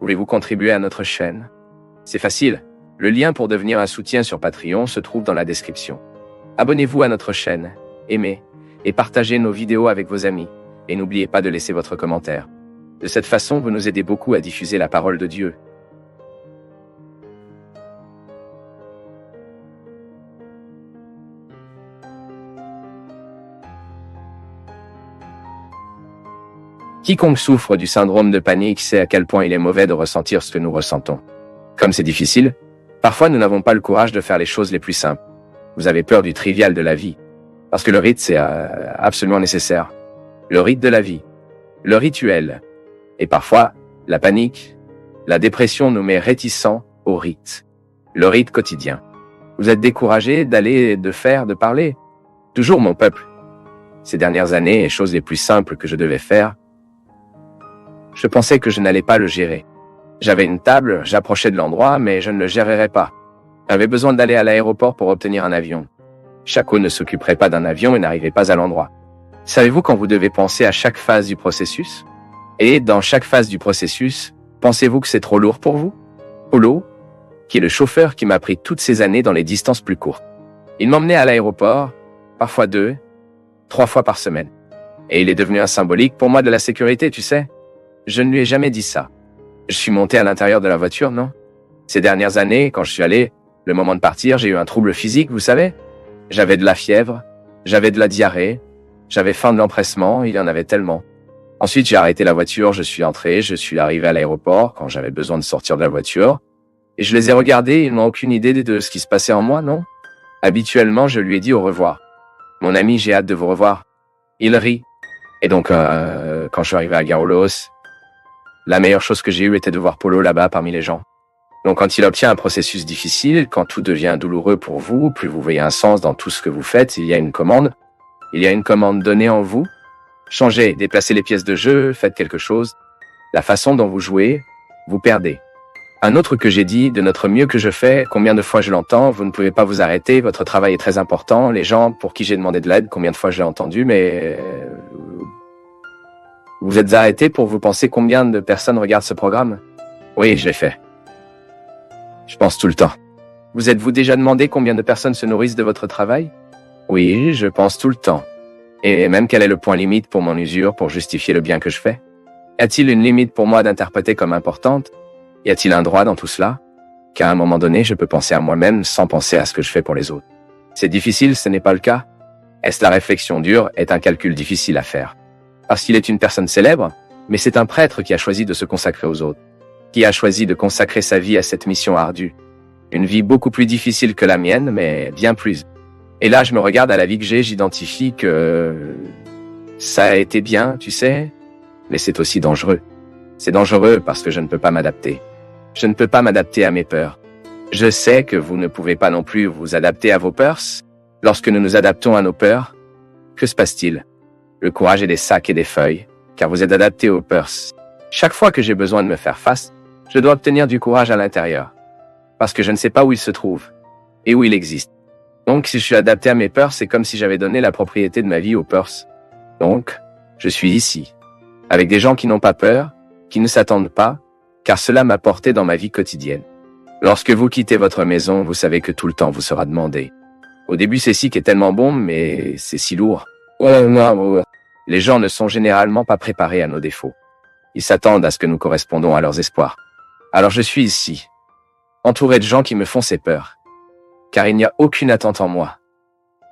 Voulez-vous contribuer à notre chaîne? C'est facile. Le lien pour devenir un soutien sur Patreon se trouve dans la description. Abonnez-vous à notre chaîne, aimez et partagez nos vidéos avec vos amis. Et n'oubliez pas de laisser votre commentaire. De cette façon, vous nous aidez beaucoup à diffuser la parole de Dieu. Quiconque souffre du syndrome de panique sait à quel point il est mauvais de ressentir ce que nous ressentons. Comme c'est difficile, parfois nous n'avons pas le courage de faire les choses les plus simples. Vous avez peur du trivial de la vie, parce que le rite c'est absolument nécessaire. Le rite de la vie, le rituel, et parfois la panique, la dépression nous met réticents au rite, le rite quotidien. Vous êtes découragé d'aller, de faire, de parler. Toujours mon peuple. Ces dernières années, les choses les plus simples que je devais faire, je pensais que je n'allais pas le gérer. J'avais une table, j'approchais de l'endroit, mais je ne le gérerais pas. J'avais besoin d'aller à l'aéroport pour obtenir un avion. Chaco ne s'occuperait pas d'un avion et n'arrivait pas à l'endroit. Savez-vous quand vous devez penser à chaque phase du processus? Et dans chaque phase du processus, pensez-vous que c'est trop lourd pour vous? Polo, qui est le chauffeur qui m'a pris toutes ces années dans les distances plus courtes. Il m'emmenait à l'aéroport, parfois 2, 3 fois par semaine. Et il est devenu un symbolique pour moi de la sécurité, tu sais. Je ne lui ai jamais dit ça. Je suis monté à l'intérieur de la voiture, non? Ces dernières années, quand je suis allé, le moment de partir, j'ai eu un trouble physique, vous savez? J'avais de la fièvre, j'avais de la diarrhée, j'avais faim de l'empressement, il y en avait tellement. Ensuite, j'ai arrêté la voiture, je suis entré, je suis arrivé à l'aéroport quand j'avais besoin de sortir de la voiture. Et je les ai regardés, ils n'ont aucune idée de ce qui se passait en moi, non? Habituellement, je lui ai dit au revoir. Mon ami, j'ai hâte de vous revoir. Il rit. Et donc, quand je suis arrivé à Garolos, la meilleure chose que j'ai eue était de voir Polo là-bas parmi les gens. Donc quand il obtient un processus difficile, quand tout devient douloureux pour vous, plus vous voyez un sens dans tout ce que vous faites, il y a une commande. Il y a une commande donnée en vous. Changez, déplacez les pièces de jeu, faites quelque chose. La façon dont vous jouez, vous perdez. Un autre que j'ai dit, de notre mieux que je fais, combien de fois je l'entends, vous ne pouvez pas vous arrêter, votre travail est très important, les gens pour qui j'ai demandé de l'aide, combien de fois je l'ai entendu, mais vous êtes arrêté pour vous penser combien de personnes regardent ce programme? Oui, je l'ai fait. Je pense tout le temps. Vous êtes-vous déjà demandé combien de personnes se nourrissent de votre travail? Oui, je pense tout le temps. Et même quel est le point limite pour mon usure pour justifier le bien que je fais? Y a-t-il une limite pour moi d'interpréter comme importante? Y a-t-il un droit dans tout cela? Qu'à un moment donné, je peux penser à moi-même sans penser à ce que je fais pour les autres. C'est difficile, ce n'est pas le cas? Est-ce la réflexion dure est un calcul difficile à faire? Parce qu'il est une personne célèbre, mais c'est un prêtre qui a choisi de se consacrer aux autres, qui a choisi de consacrer sa vie à cette mission ardue. Une vie beaucoup plus difficile que la mienne, mais bien plus. Et là, je me regarde à la vie que j'ai, j'identifie que ça a été bien, tu sais, mais c'est aussi dangereux. C'est dangereux parce que je ne peux pas m'adapter. Je ne peux pas m'adapter à mes peurs. Je sais que vous ne pouvez pas non plus vous adapter à vos peurs. Lorsque nous nous adaptons à nos peurs, que se passe-t-il? Le courage est des sacs et des feuilles, car vous êtes adapté aux peurs. Chaque fois que j'ai besoin de me faire face, je dois obtenir du courage à l'intérieur. Parce que je ne sais pas où il se trouve, et où il existe. Donc, si je suis adapté à mes peurs, c'est comme si j'avais donné la propriété de ma vie aux peurs. Donc, je suis ici, avec des gens qui n'ont pas peur, qui ne s'attendent pas, car cela m'a porté dans ma vie quotidienne. Lorsque vous quittez votre maison, vous savez que tout le temps vous sera demandé. Au début, c'est si qui est tellement bon, mais c'est si lourd. Les gens ne sont généralement pas préparés à nos défauts. Ils s'attendent à ce que nous correspondons à leurs espoirs. Alors je suis ici, entouré de gens qui me font ces peurs. Car il n'y a aucune attente en moi.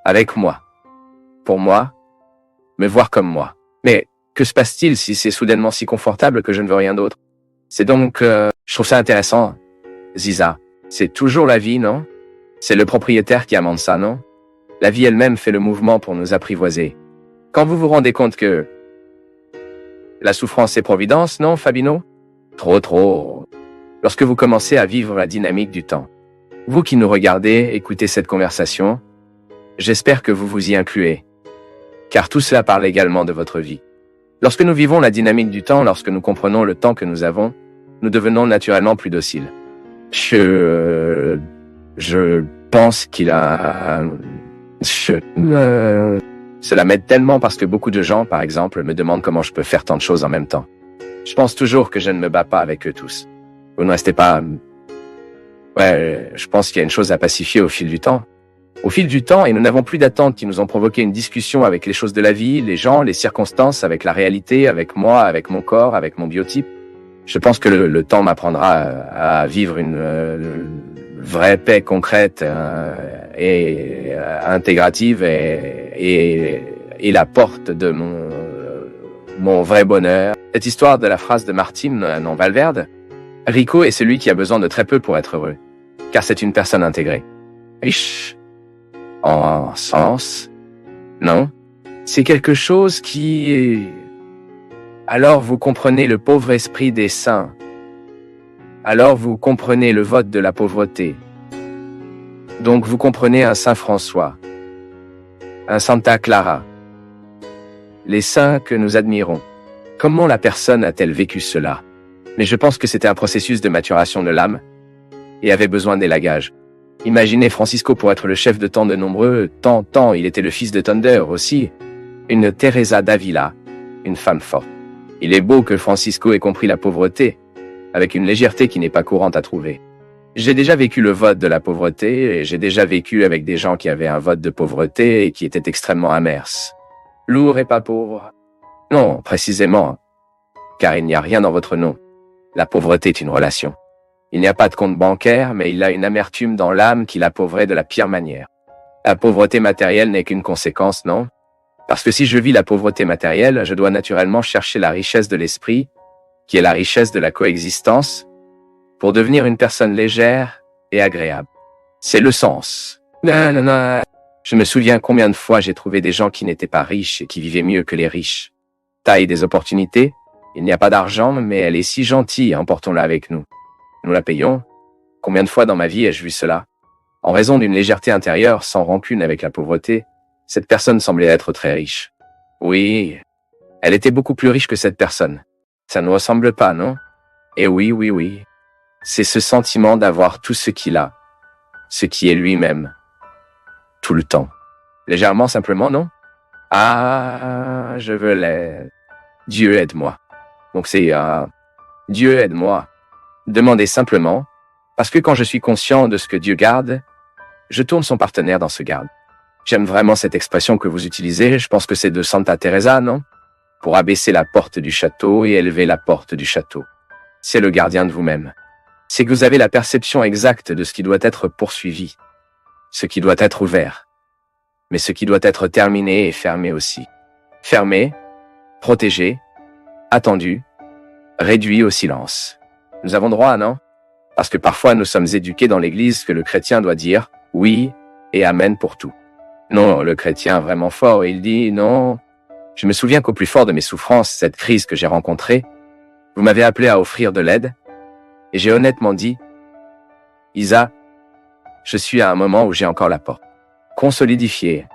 Avec moi. Pour moi. Me voir comme moi. Mais que se passe-t-il si c'est soudainement si confortable que je ne veux rien d'autre? C'est donc, je trouve ça intéressant. Ziza, c'est toujours la vie, non? C'est le propriétaire qui amène ça, non? La vie elle-même fait le mouvement pour nous apprivoiser. Quand vous vous rendez compte que la souffrance est providence, non, Fabino? Trop. Lorsque vous commencez à vivre la dynamique du temps. Vous qui nous regardez, écoutez cette conversation, j'espère que vous vous y incluez. Car tout cela parle également de votre vie. Lorsque nous vivons la dynamique du temps, lorsque nous comprenons le temps que nous avons, nous devenons naturellement plus dociles. Je pense qu'il a... Cela m'aide tellement parce que beaucoup de gens, par exemple, me demandent comment je peux faire tant de choses en même temps. Je pense toujours que je ne me bats pas avec eux tous. Vous ne restez pas... Ouais, je pense qu'il y a une chose à pacifier au fil du temps. Au fil du temps, et nous n'avons plus d'attentes qui nous ont provoqué une discussion avec les choses de la vie, les gens, les circonstances, avec la réalité, avec moi, avec mon corps, avec mon biotype. Je pense que le temps m'apprendra à vivre une vraie paix concrète et intégrative et la porte de mon vrai bonheur. Cette histoire de la phrase de Martin non Valverde, Rico est celui qui a besoin de très peu pour être heureux, car c'est une personne intégrée. Riche, en sens, non, c'est quelque chose qui est... Alors vous comprenez le pauvre esprit des saints. Alors vous comprenez le vote de la pauvreté. Donc vous comprenez un Saint François, un Santa Clara, les saints que nous admirons. Comment la personne a-t-elle vécu cela? Mais je pense que c'était un processus de maturation de l'âme et avait besoin d'élagage. Imaginez Francisco pour être le chef de tant de nombreux, tant, il était le fils de Thunder aussi, une Teresa d'Avila, une femme forte. Il est beau que Francisco ait compris la pauvreté, avec une légèreté qui n'est pas courante à trouver. J'ai déjà vécu le vote de la pauvreté, et j'ai déjà vécu avec des gens qui avaient un vote de pauvreté et qui étaient extrêmement amers. Lourd et pas pauvre. Non, précisément, car il n'y a rien dans votre nom. La pauvreté est une relation. Il n'y a pas de compte bancaire, mais il a une amertume dans l'âme qui l'appauvrait de la pire manière. La pauvreté matérielle n'est qu'une conséquence, non? Parce que si je vis la pauvreté matérielle, je dois naturellement chercher la richesse de l'esprit, qui est la richesse de la coexistence, pour devenir une personne légère et agréable. C'est le sens. Non. Je me souviens combien de fois j'ai trouvé des gens qui n'étaient pas riches et qui vivaient mieux que les riches. Taille des opportunités, il n'y a pas d'argent, mais elle est si gentille, emportons-la avec nous. Nous la payons. Combien de fois dans ma vie ai-je vu cela? En raison d'une légèreté intérieure, sans rancune avec la pauvreté, cette personne semblait être très riche. Oui, elle était beaucoup plus riche que cette personne. Ça ne ressemble pas, non? Et oui. C'est ce sentiment d'avoir tout ce qu'il a, ce qui est lui-même, tout le temps. Légèrement, simplement, non? Ah, je veux l'aide. Dieu aide-moi. Donc c'est Dieu aide-moi. Demandez simplement, parce que quand je suis conscient de ce que Dieu garde, je tourne son partenaire dans ce garde. J'aime vraiment cette expression que vous utilisez, je pense que c'est de Santa Teresa, non? Pour abaisser la porte du château et élever la porte du château. C'est le gardien de vous-même. C'est que vous avez la perception exacte de ce qui doit être poursuivi, ce qui doit être ouvert, mais ce qui doit être terminé et fermé aussi. Fermé, protégé, attendu, réduit au silence. Nous avons droit, non? Parce que parfois nous sommes éduqués dans l'Église que le chrétien doit dire oui et amen pour tout. Non, le chrétien vraiment fort, il dit non. Je me souviens qu'au plus fort de mes souffrances, cette crise que j'ai rencontrée, vous m'avez appelé à offrir de l'aide, et j'ai honnêtement dit, Isa, je suis à un moment où j'ai encore la porte. Consolidifiée.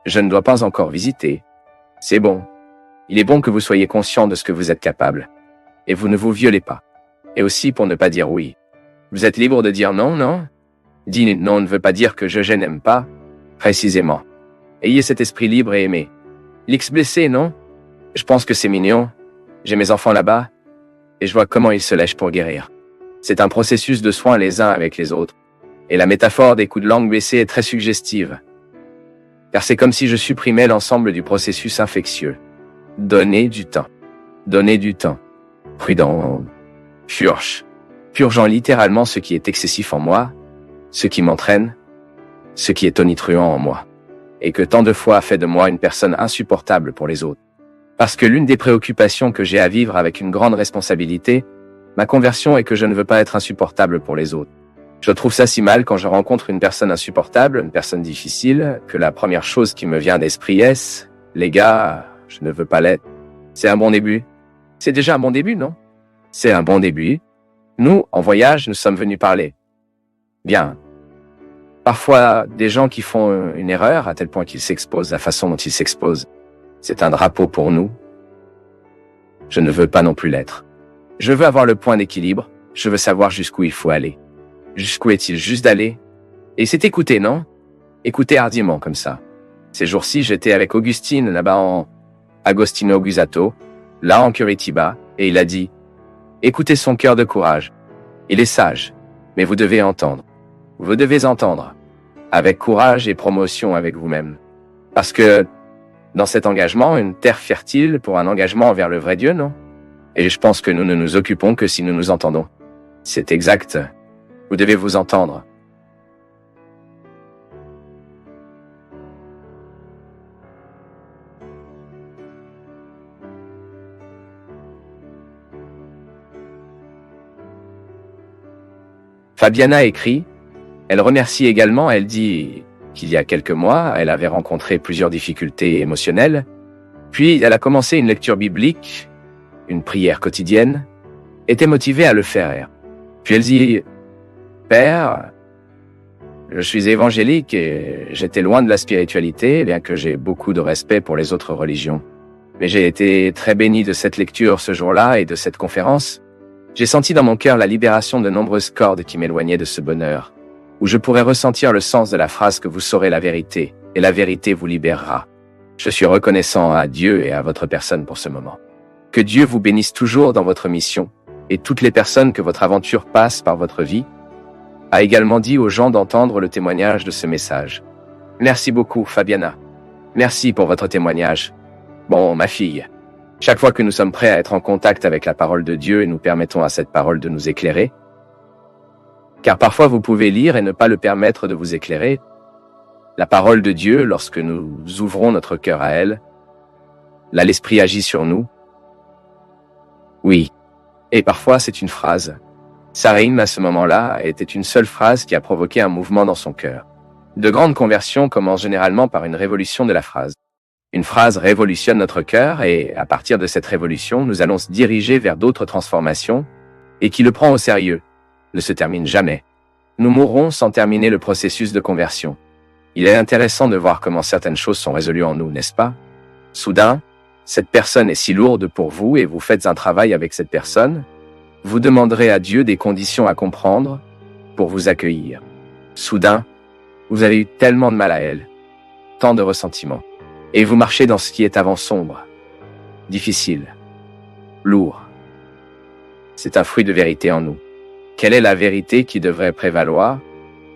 Je ne dois pas encore visiter. C'est bon. Il est bon que vous soyez conscient de ce que vous êtes capable. Et vous ne vous violez pas. Et aussi pour ne pas dire oui. Vous êtes libre de dire non, non? Dire non ne veut pas dire que je n'aime pas. Précisément. Ayez cet esprit libre et aimé. L'X blessé, non? Je pense que c'est mignon. J'ai mes enfants là-bas. Et je vois comment ils se lèchent pour guérir. C'est un processus de soins les uns avec les autres. Et la métaphore des coups de langue blessés est très suggestive. Car c'est comme si je supprimais l'ensemble du processus infectieux. Donnez du temps. Donnez du temps. Prudent. Purgeant littéralement ce qui est excessif en moi, ce qui m'entraîne, ce qui est tonitruant en moi, et que tant de fois a fait de moi une personne insupportable pour les autres. Parce que l'une des préoccupations que j'ai à vivre avec une grande responsabilité, ma conversion est que je ne veux pas être insupportable pour les autres. Je trouve ça si mal quand je rencontre une personne insupportable, une personne difficile, que la première chose qui me vient d'esprit est « Les gars, je ne veux pas l'être ». C'est un bon début. C'est déjà un bon début, non? C'est un bon début. Nous, en voyage, nous sommes venus parler. Bien. Parfois, des gens qui font une erreur à tel point qu'ils s'exposent, la façon dont ils s'exposent, c'est un drapeau pour nous. Je ne veux pas non plus l'être. Je veux avoir le point d'équilibre, je veux savoir jusqu'où il faut aller. Jusqu'où est-il juste d'aller? Et c'est écouter, non? Écouter hardiment comme ça. Ces jours-ci, j'étais avec Augustine là-bas en Agostino Gusato, là en Curitiba, et il a dit « Écoutez son cœur de courage. Il est sage, mais vous devez entendre. Vous devez entendre, avec courage et promotion avec vous-même. Parce que, dans cet engagement, une terre fertile pour un engagement envers le vrai Dieu, non? Et je pense que nous ne nous occupons que si nous nous entendons. C'est exact. Vous devez vous entendre. Fabiana écrit, elle remercie également, elle dit qu'il y a quelques mois, elle avait rencontré plusieurs difficultés émotionnelles, puis elle a commencé une lecture biblique, une prière quotidienne, était motivée à le faire. Puis elle dit, Père, je suis évangélique et j'étais loin de la spiritualité, bien que j'ai beaucoup de respect pour les autres religions. Mais j'ai été très béni de cette lecture ce jour-là et de cette conférence. J'ai senti dans mon cœur la libération de nombreuses cordes qui m'éloignaient de ce bonheur, où je pourrais ressentir le sens de la phrase que vous saurez la vérité, et la vérité vous libérera. Je suis reconnaissant à Dieu et à votre personne pour ce moment. Que Dieu vous bénisse toujours dans votre mission, et toutes les personnes que votre aventure passe par votre vie, a également dit aux gens d'entendre le témoignage de ce message. Merci beaucoup, Fabiana. Merci pour votre témoignage. Bon, ma fille, chaque fois que nous sommes prêts à être en contact avec la parole de Dieu et nous permettons à cette parole de nous éclairer, car parfois vous pouvez lire et ne pas le permettre de vous éclairer, la parole de Dieu, lorsque nous ouvrons notre cœur à elle, là l'Esprit agit sur nous. Oui, et parfois c'est une phrase. Sarim, à ce moment-là, était une seule phrase qui a provoqué un mouvement dans son cœur. De grandes conversions commencent généralement par une révolution de la phrase. Une phrase révolutionne notre cœur et, à partir de cette révolution, nous allons se diriger vers d'autres transformations et qui le prend au sérieux, ne se termine jamais. Nous mourrons sans terminer le processus de conversion. Il est intéressant de voir comment certaines choses sont résolues en nous, n'est-ce pas? Soudain, cette personne est si lourde pour vous et vous faites un travail avec cette personne, vous demanderez à Dieu des conditions à comprendre pour vous accueillir. Soudain, vous avez eu tellement de mal à elle, tant de ressentiments. Et vous marchez dans ce qui est avant sombre, difficile, lourd. C'est un fruit de vérité en nous. Quelle est la vérité qui devrait prévaloir?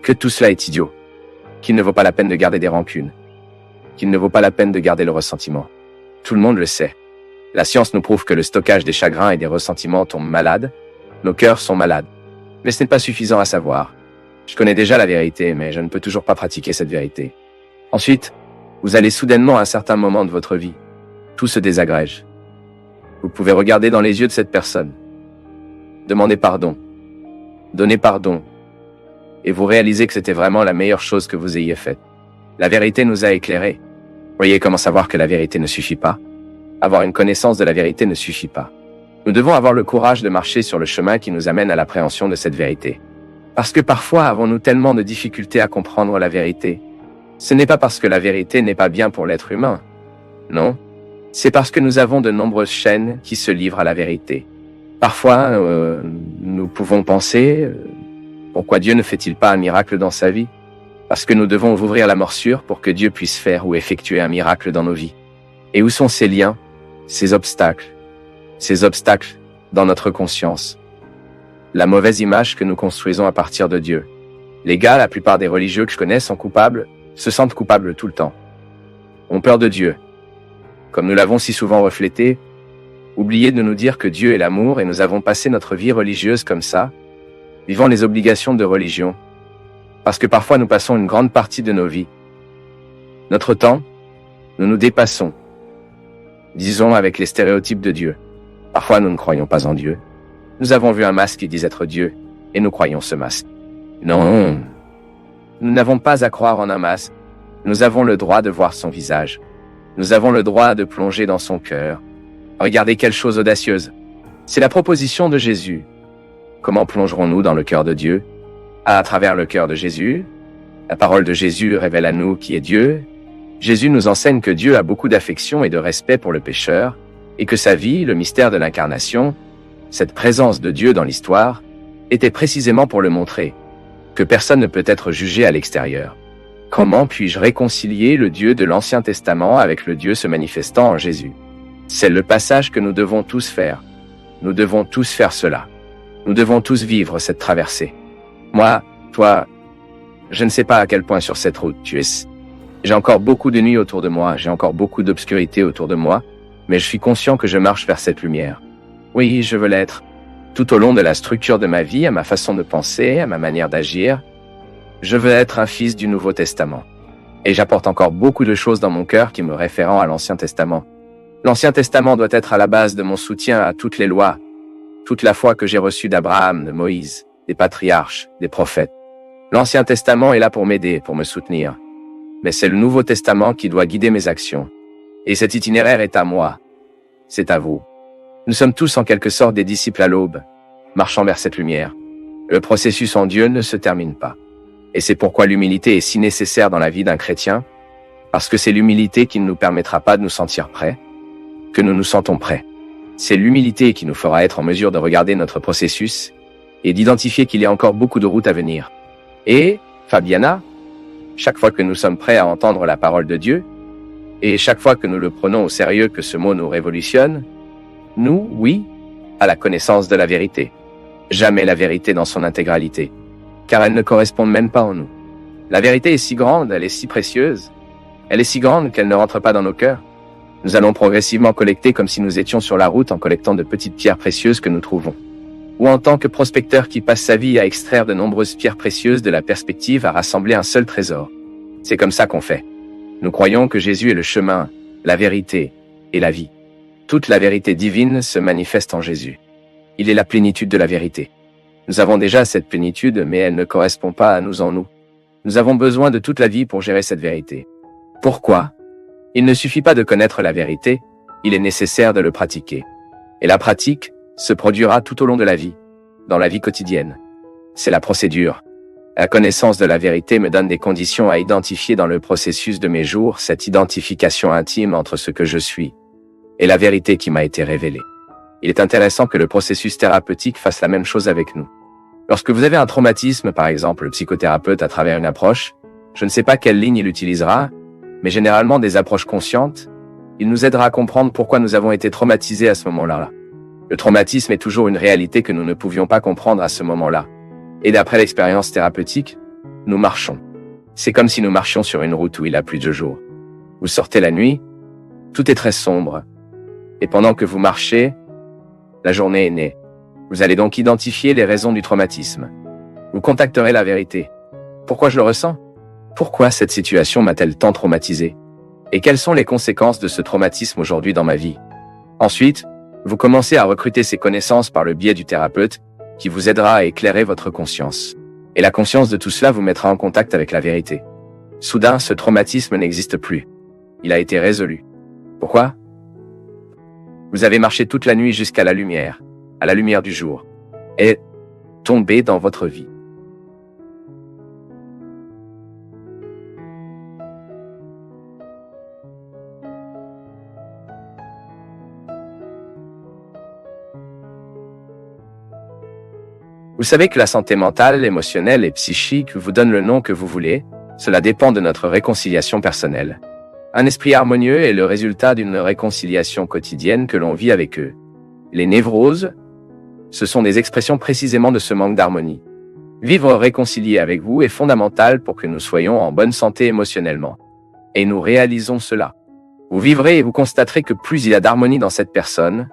Que tout cela est idiot, qu'il ne vaut pas la peine de garder des rancunes, qu'il ne vaut pas la peine de garder le ressentiment. Tout le monde le sait. La science nous prouve que le stockage des chagrins et des ressentiments tombe malade. Nos cœurs sont malades. Mais ce n'est pas suffisant à savoir. Je connais déjà la vérité, mais je ne peux toujours pas pratiquer cette vérité. Ensuite, vous allez soudainement à un certain moment de votre vie. Tout se désagrège. Vous pouvez regarder dans les yeux de cette personne. Demandez pardon. Donnez pardon. Et vous réalisez que c'était vraiment la meilleure chose que vous ayez faite. La vérité nous a éclairés. Voyez comment savoir que la vérité ne suffit pas? Avoir une connaissance de la vérité ne suffit pas. Nous devons avoir le courage de marcher sur le chemin qui nous amène à l'appréhension de cette vérité. Parce que parfois avons-nous tellement de difficultés à comprendre la vérité. Ce n'est pas parce que la vérité n'est pas bien pour l'être humain. Non. C'est parce que nous avons de nombreuses chaînes qui se livrent à la vérité. Parfois, nous pouvons penser, pourquoi Dieu ne fait-il pas un miracle dans sa vie? Parce que nous devons ouvrir la morsure pour que Dieu puisse faire ou effectuer un miracle dans nos vies. Et où sont ces liens, ces obstacles dans notre conscience? La mauvaise image que nous construisons à partir de Dieu. Les gars, la plupart des religieux que je connais sont coupables, se sentent coupables tout le temps. Ont peur de Dieu. Comme nous l'avons si souvent reflété, oubliez de nous dire que Dieu est l'amour et nous avons passé notre vie religieuse comme ça, vivant les obligations de religion. Parce que parfois nous passons une grande partie de nos vies. Notre temps, nous nous dépassons. Disons avec les stéréotypes de Dieu. Parfois nous ne croyons pas en Dieu. Nous avons vu un masque qui dit être Dieu, et nous croyons ce masque. Non, nous n'avons pas à croire en un masque. Nous avons le droit de voir son visage. Nous avons le droit de plonger dans son cœur. Regardez quelle chose audacieuse. C'est la proposition de Jésus. Comment plongerons-nous dans le cœur de Dieu? À travers le cœur de Jésus. La parole de Jésus révèle à nous qui est Dieu. Jésus nous enseigne que Dieu a beaucoup d'affection et de respect pour le pécheur, et que sa vie, le mystère de l'incarnation, cette présence de Dieu dans l'histoire, était précisément pour le montrer, que personne ne peut être jugé à l'extérieur. Comment puis-je réconcilier le Dieu de l'Ancien Testament avec le Dieu se manifestant en Jésus? C'est le passage que nous devons tous faire. Nous devons tous faire cela. Nous devons tous vivre cette traversée. Moi, toi, je ne sais pas à quel point sur cette route tu es. J'ai encore beaucoup de nuits autour de moi, j'ai encore beaucoup d'obscurité autour de moi, mais je suis conscient que je marche vers cette lumière. Oui, je veux l'être. Tout au long de la structure de ma vie, à ma façon de penser, à ma manière d'agir, je veux être un fils du Nouveau Testament. Et j'apporte encore beaucoup de choses dans mon cœur qui me réfèrent à l'Ancien Testament. L'Ancien Testament doit être à la base de mon soutien à toutes les lois, toute la foi que j'ai reçue d'Abraham, de Moïse, des patriarches, des prophètes. L'Ancien Testament est là pour m'aider, pour me soutenir. Mais c'est le Nouveau Testament qui doit guider mes actions. Et cet itinéraire est à moi. C'est à vous. Nous sommes tous en quelque sorte des disciples à l'aube, marchant vers cette lumière. Le processus en Dieu ne se termine pas. Et c'est pourquoi l'humilité est si nécessaire dans la vie d'un chrétien, parce que c'est l'humilité qui ne nous permettra pas de nous sentir prêts, que nous nous sentons prêts. C'est l'humilité qui nous fera être en mesure de regarder notre processus et d'identifier qu'il y a encore beaucoup de routes à venir. Et, Fabiana, chaque fois que nous sommes prêts à entendre la parole de Dieu, et chaque fois que nous le prenons au sérieux que ce mot nous révolutionne, nous, oui, à la connaissance de la vérité. Jamais la vérité dans son intégralité, car elle ne correspond même pas en nous. La vérité est si grande, elle est si précieuse, elle est si grande qu'elle ne rentre pas dans nos cœurs. Nous allons progressivement collecter comme si nous étions sur la route en collectant de petites pierres précieuses que nous trouvons. Ou en tant que prospecteur qui passe sa vie à extraire de nombreuses pierres précieuses de la perspective à rassembler un seul trésor. C'est comme ça qu'on fait. Nous croyons que Jésus est le chemin, la vérité et la vie. Toute la vérité divine se manifeste en Jésus. Il est la plénitude de la vérité. Nous avons déjà cette plénitude, mais elle ne correspond pas à nous en nous. Nous avons besoin de toute la vie pour gérer cette vérité. Pourquoi ? Il ne suffit pas de connaître la vérité, il est nécessaire de le pratiquer. Et la pratique se produira tout au long de la vie, dans la vie quotidienne. C'est la procédure. La connaissance de la vérité me donne des conditions à identifier dans le processus de mes jours cette identification intime entre ce que je suis et la vérité qui m'a été révélée. Il est intéressant que le processus thérapeutique fasse la même chose avec nous. Lorsque vous avez un traumatisme, par exemple, le psychothérapeute à travers une approche, je ne sais pas quelle ligne il utilisera, mais généralement des approches conscientes, il nous aidera à comprendre pourquoi nous avons été traumatisés à ce moment-là. Le traumatisme est toujours une réalité que nous ne pouvions pas comprendre à ce moment-là. Et d'après l'expérience thérapeutique, nous marchons. C'est comme si nous marchions sur une route où il a plus de jour. Vous sortez la nuit, tout est très sombre. Et pendant que vous marchez, la journée est née. Vous allez donc identifier les raisons du traumatisme. Vous contacterez la vérité. Pourquoi je le ressens ? Pourquoi cette situation m'a-t-elle tant traumatisé ? Et quelles sont les conséquences de ce traumatisme aujourd'hui dans ma vie ? Ensuite, vous commencez à recruter ces connaissances par le biais du thérapeute qui vous aidera à éclairer votre conscience. Et la conscience de tout cela vous mettra en contact avec la vérité. Soudain, ce traumatisme n'existe plus. Il a été résolu. Pourquoi ? Vous avez marché toute la nuit jusqu'à la lumière du jour, et tombé dans votre vie. Vous savez que la santé mentale, émotionnelle et psychique vous donne le nom que vous voulez, cela dépend de notre réconciliation personnelle. Un esprit harmonieux est le résultat d'une réconciliation quotidienne que l'on vit avec eux. Les névroses, ce sont des expressions précisément de ce manque d'harmonie. Vivre réconcilié avec vous est fondamental pour que nous soyons en bonne santé émotionnellement. Et nous réalisons cela. Vous vivrez et vous constaterez que plus il y a d'harmonie dans cette personne.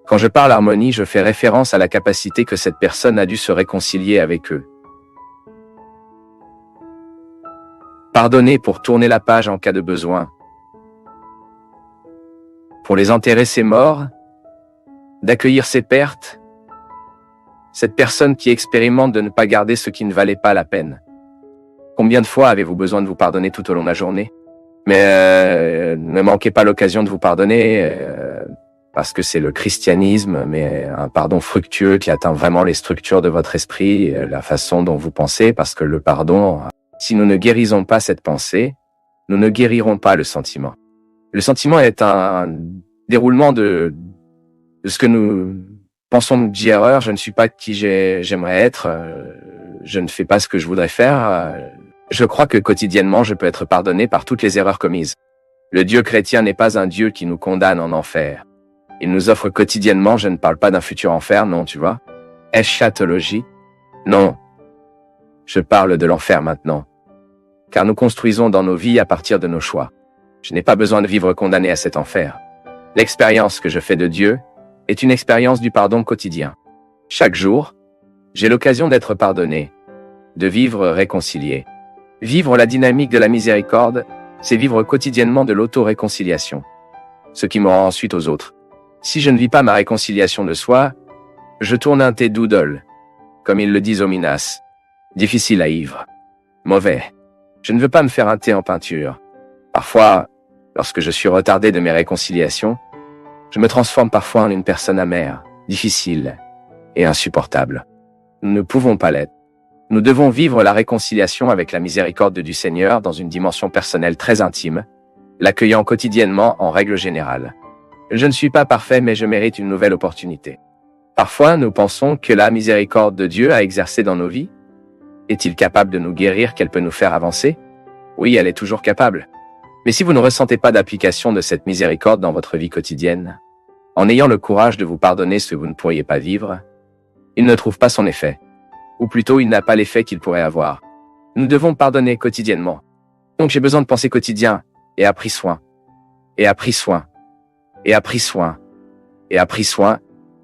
Quand je parle harmonie, je fais référence à la capacité que cette personne a dû se réconcilier avec eux. Pardonner pour tourner la page en cas de besoin. Pour les enterrer ses morts, d'accueillir ses pertes. Cette personne qui expérimente de ne pas garder ce qui ne valait pas la peine. Combien de fois avez-vous besoin de vous pardonner tout au long de la journée ? Mais ne manquez pas l'occasion de vous pardonner, parce que c'est le christianisme, mais un pardon fructueux qui atteint vraiment les structures de votre esprit, la façon dont vous pensez, parce que le pardon, si nous ne guérisons pas cette pensée, nous ne guérirons pas le sentiment. Le sentiment est un déroulement de ce que nous pensons de erreur. Je ne suis pas qui j'aimerais être, je ne fais pas ce que je voudrais faire. Je crois que quotidiennement, je peux être pardonné par toutes les erreurs commises. Le Dieu chrétien n'est pas un Dieu qui nous condamne en enfer. Il nous offre quotidiennement, je ne parle pas d'un futur enfer, non, tu vois. Eschatologie. Non. Je parle de l'enfer maintenant. Car nous construisons dans nos vies à partir de nos choix. Je n'ai pas besoin de vivre condamné à cet enfer. L'expérience que je fais de Dieu est une expérience du pardon quotidien. Chaque jour, j'ai l'occasion d'être pardonné, de vivre réconcilié. Vivre la dynamique de la miséricorde, c'est vivre quotidiennement de l'auto-réconciliation. Ce qui me rend ensuite aux autres. Si je ne vis pas ma réconciliation de soi, je tourne un thé doodle, comme ils le disent au Minas. Difficile à ivre. Mauvais. Je ne veux pas me faire un thé en peinture. Parfois, lorsque je suis retardé de mes réconciliations, je me transforme parfois en une personne amère, difficile et insupportable. Nous ne pouvons pas l'être. Nous devons vivre la réconciliation avec la miséricorde du Seigneur dans une dimension personnelle très intime, l'accueillant quotidiennement en règle générale. Je ne suis pas parfait, mais je mérite une nouvelle opportunité. Parfois, nous pensons que la miséricorde de Dieu a exercé dans nos vies. Est-il capable de nous guérir, qu'elle peut nous faire avancer? Oui, elle est toujours capable. Mais si vous ne ressentez pas d'application de cette miséricorde dans votre vie quotidienne, en ayant le courage de vous pardonner ce que vous ne pourriez pas vivre, il ne trouve pas son effet. Ou plutôt, il n'a pas l'effet qu'il pourrait avoir. Nous devons pardonner quotidiennement. Donc j'ai besoin de penser quotidien, et a pris soin, et a pris soin, et a pris soin, et a pris soin,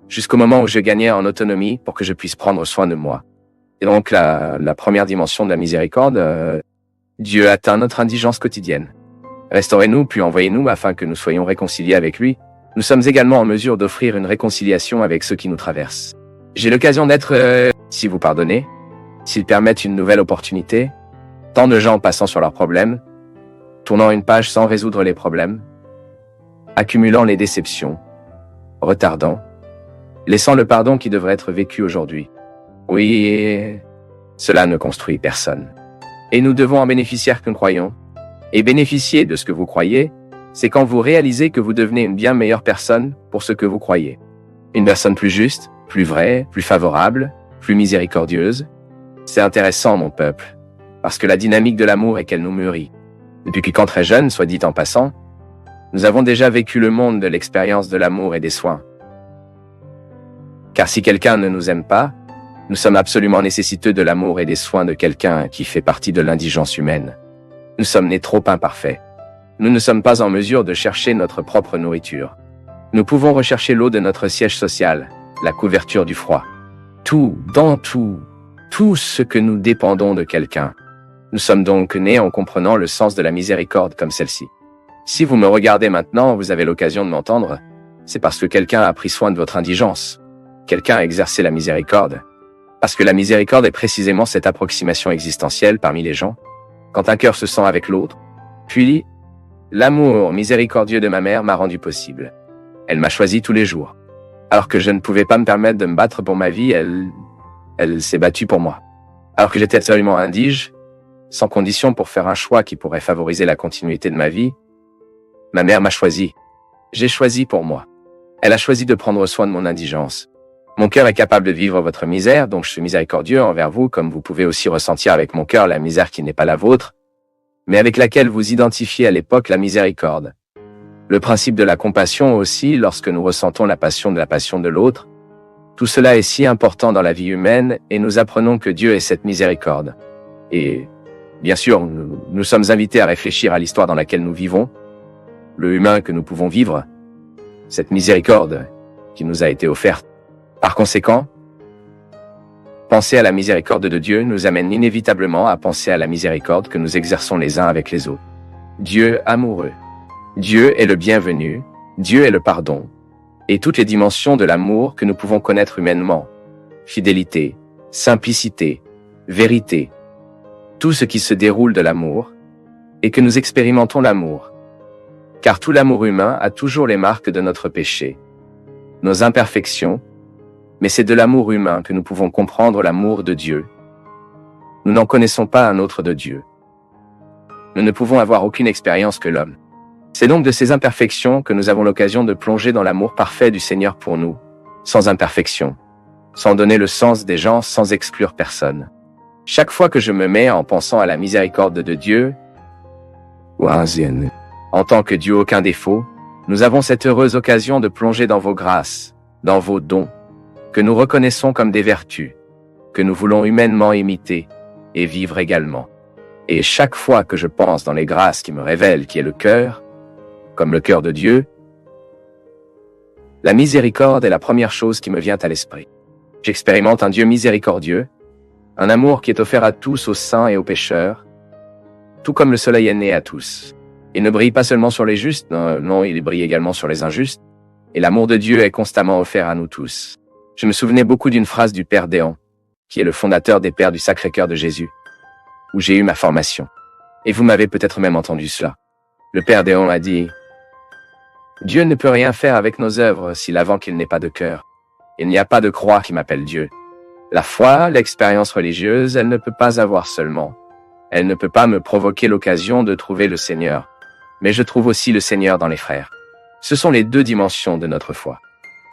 jusqu'au moment où je gagnais en autonomie pour que je puisse prendre soin de moi. Et donc la première dimension de la miséricorde, Dieu atteint notre indigence quotidienne. Restaurez-nous, puis envoyez-nous afin que nous soyons réconciliés avec lui. Nous sommes également en mesure d'offrir une réconciliation avec ceux qui nous traversent. J'ai l'occasion d'être, si vous pardonnez, s'ils permettent une nouvelle opportunité, tant de gens passant sur leurs problèmes, tournant une page sans résoudre les problèmes, accumulant les déceptions, retardant, laissant le pardon qui devrait être vécu aujourd'hui. Oui, cela ne construit personne. Et nous devons en bénéficier que nous croyons. Et bénéficier de ce que vous croyez, c'est quand vous réalisez que vous devenez une bien meilleure personne pour ce que vous croyez. Une personne plus juste, plus vraie, plus favorable, plus miséricordieuse. C'est intéressant, mon peuple, parce que la dynamique de l'amour est qu'elle nous mûrit. Depuis que, quand très jeune, soit dit en passant, nous avons déjà vécu le monde de l'expérience de l'amour et des soins. Car si quelqu'un ne nous aime pas, nous sommes absolument nécessiteux de l'amour et des soins de quelqu'un qui fait partie de l'indigence humaine. Nous sommes nés trop imparfaits. Nous ne sommes pas en mesure de chercher notre propre nourriture. Nous pouvons rechercher l'eau de notre siège social, la couverture du froid. Tout ce que nous dépendons de quelqu'un. Nous sommes donc nés en comprenant le sens de la miséricorde comme celle-ci. Si vous me regardez maintenant, vous avez l'occasion de m'entendre, c'est parce que quelqu'un a pris soin de votre indigence. Quelqu'un a exercé la miséricorde. Parce que la miséricorde est précisément cette approximation existentielle parmi les gens. Quand un cœur se sent avec l'autre, puis l'amour miséricordieux de ma mère m'a rendu possible. Elle m'a choisi tous les jours. Alors que je ne pouvais pas me permettre de me battre pour ma vie, elle s'est battue pour moi. Alors que j'étais absolument indige, sans condition pour faire un choix qui pourrait favoriser la continuité de ma vie, ma mère m'a choisi. J'ai choisi pour moi. Elle a choisi de prendre soin de mon indigence. Mon cœur est capable de vivre votre misère, donc je suis miséricordieux envers vous, comme vous pouvez aussi ressentir avec mon cœur la misère qui n'est pas la vôtre, mais avec laquelle vous identifiez à l'époque la miséricorde. Le principe de la compassion aussi, lorsque nous ressentons la passion de l'autre. Tout cela est si important dans la vie humaine et nous apprenons que Dieu est cette miséricorde. Et, bien sûr, nous sommes invités à réfléchir à l'histoire dans laquelle nous vivons, le humain que nous pouvons vivre, cette miséricorde qui nous a été offerte. Par conséquent, penser à la miséricorde de Dieu nous amène inévitablement à penser à la miséricorde que nous exerçons les uns avec les autres. Dieu amoureux. Dieu est le bienvenu, Dieu est le pardon, et toutes les dimensions de l'amour que nous pouvons connaître humainement. Fidélité, simplicité, vérité, tout ce qui se déroule de l'amour, et que nous expérimentons l'amour. Car tout l'amour humain a toujours les marques de notre péché, nos imperfections, mais c'est de l'amour humain que nous pouvons comprendre l'amour de Dieu. Nous n'en connaissons pas un autre de Dieu. Nous ne pouvons avoir aucune expérience que l'homme. C'est donc de ces imperfections que nous avons l'occasion de plonger dans l'amour parfait du Seigneur pour nous, sans imperfection, sans donner le sens des gens, sans exclure personne. Chaque fois que je me mets en pensant à la miséricorde de Dieu, en tant que Dieu aucun défaut, Nous avons cette heureuse occasion de plonger dans vos grâces, dans vos dons, que nous reconnaissons comme des vertus, que nous voulons humainement imiter et vivre également. Et chaque fois que je pense dans les grâces qui me révèlent qui est le cœur, comme le cœur de Dieu, la miséricorde est la première chose qui me vient à l'esprit. J'expérimente un Dieu miséricordieux, un amour qui est offert à tous, aux saints et aux pécheurs, tout comme le soleil est né à tous. Il ne brille pas seulement sur les justes, non, il brille également sur les injustes, et l'amour de Dieu est constamment offert à nous tous. Je me souvenais beaucoup d'une phrase du Père Déon, qui est le fondateur des Pères du Sacré-Cœur de Jésus, où j'ai eu ma formation. Et vous m'avez peut-être même entendu cela. Le Père Déon a dit « Dieu ne peut rien faire avec nos œuvres s'il avant qu'il n'ait pas de cœur. Il n'y a pas de croix qui m'appelle Dieu. La foi, l'expérience religieuse, elle ne peut pas avoir seulement. Elle ne peut pas me provoquer l'occasion de trouver le Seigneur. Mais je trouve aussi le Seigneur dans les frères. Ce sont les deux dimensions de notre foi.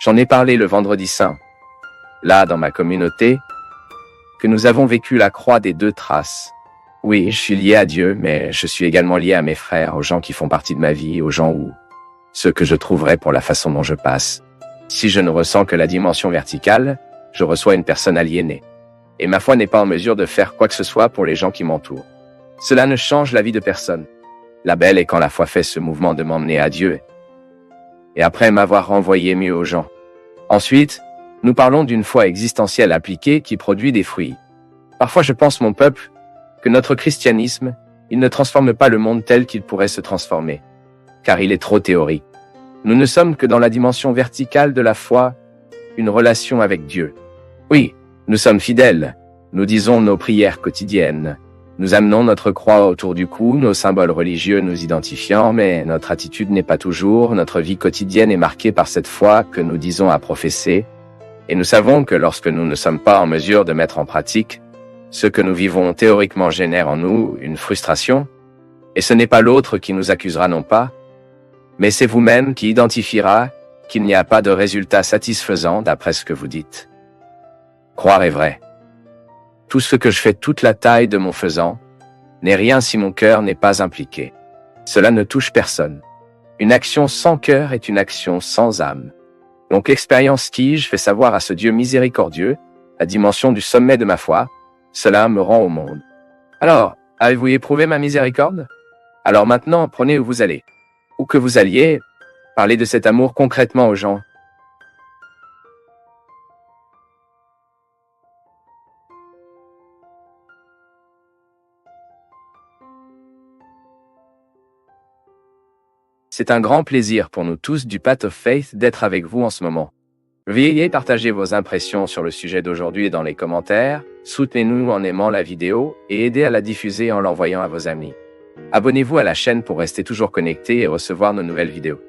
J'en ai parlé le vendredi saint. Là, dans ma communauté, que nous avons vécu la croix des deux traces. Oui, je suis lié à Dieu, mais je suis également lié à mes frères, aux gens qui font partie de ma vie, aux gens où ceux que je trouverai pour la façon dont je passe. Si je ne ressens que la dimension verticale, je reçois une personne aliénée. Et ma foi n'est pas en mesure de faire quoi que ce soit pour les gens qui m'entourent. Cela ne change la vie de personne. La belle est quand la foi fait ce mouvement de m'emmener à Dieu. Et après m'avoir renvoyé mieux aux gens. Ensuite, nous parlons d'une foi existentielle appliquée qui produit des fruits. Parfois je pense, mon peuple, que notre christianisme, il ne transforme pas le monde tel qu'il pourrait se transformer. Car il est trop théorique. Nous ne sommes que dans la dimension verticale de la foi, une relation avec Dieu. Oui, nous sommes fidèles. Nous disons nos prières quotidiennes. Nous amenons notre croix autour du cou, nos symboles religieux nous identifiant, mais notre attitude n'est pas toujours, notre vie quotidienne est marquée par cette foi que nous disons à professer. Et nous savons que lorsque nous ne sommes pas en mesure de mettre en pratique, ce que nous vivons théoriquement génère en nous une frustration, et ce n'est pas l'autre qui nous accusera non pas, mais c'est vous-même qui identifiera qu'il n'y a pas de résultat satisfaisant d'après ce que vous dites. Croire est vrai. Tout ce que je fais toute la taille de mon faisant n'est rien si mon cœur n'est pas impliqué. Cela ne touche personne. Une action sans cœur est une action sans âme. Donc l'expérience qui, je fais savoir à ce Dieu miséricordieux, la dimension du sommet de ma foi, cela me rend au monde. Alors, avez-vous éprouvé ma miséricorde? Alors maintenant, prenez où vous allez. Où que vous alliez, parlez de cet amour concrètement aux gens. C'est un grand plaisir pour nous tous du Path of Faith d'être avec vous en ce moment. Veuillez partager vos impressions sur le sujet d'aujourd'hui dans les commentaires, soutenez-nous en aimant la vidéo et aidez à la diffuser en l'envoyant à vos amis. Abonnez-vous à la chaîne pour rester toujours connecté et recevoir nos nouvelles vidéos.